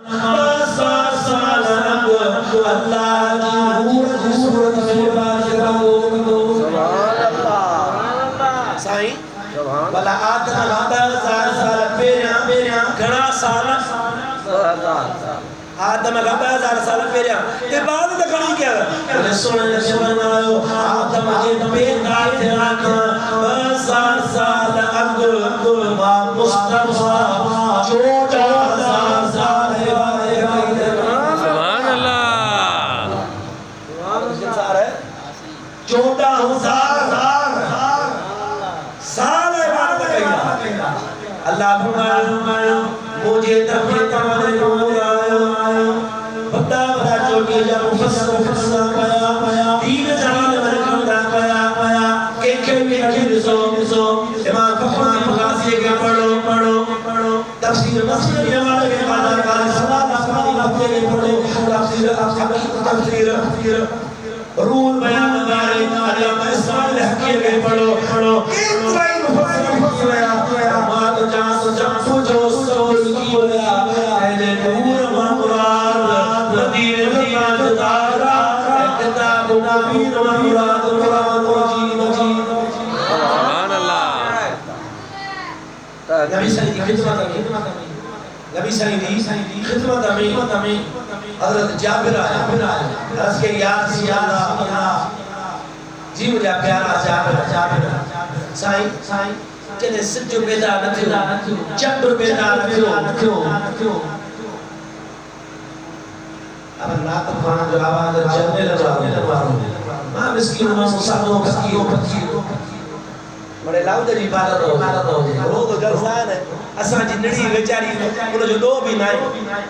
بلا آدم ہزار سال پیریاں گھنا سال آدم ہزار سال پیریاں عبادت کھڑی کیا بلے سونے نبی فرمایا آدم جے پیدا تھیا ہزار سال اگو مصطفیٰ 14,000 سال سبحان اللہ 14,000 سال عبادت کیا اللہ فرمایا مجھے تفریح تمہارے نور آیا بڑا بڑا چوٹی جا مفسر پایا دین جہان مرکندہ پایا کہ بھی رسو امام فخر مقاسی کے پڑھو تفسیر مصری ہمارے کے قادر کاری سوال آسمانی لفظے کے پڑھو تفسیر رول بیان ہمارے علامہ اسماعیل حقیقے کے پڑھو اترائی مفسر کیا مات جانس جب جو سول کی اہل نور مقرار مدین دیان دارا اقتداب نبین مراد قرآن مجید سبحان اللہ نبی صلی اللہ علیہ وسلم نبی صلی اللہ علیہ وسلم خدمت ہمیں حضرت جابر آیا عرض کے یاد جی مجھے پیارا جابر سائیں چلے سجو بیدا نہ تھیو چبر بیدا نہ تھیو اب رات کھانا جو آواز جلنے لگا ماں مسکین ماں مسافروں پکیو بڑے لاؤ جی عبادت ہو رو تو جلسہ ہے اساں جی نڑی ویچاری انہوں جو دو بھی نائیں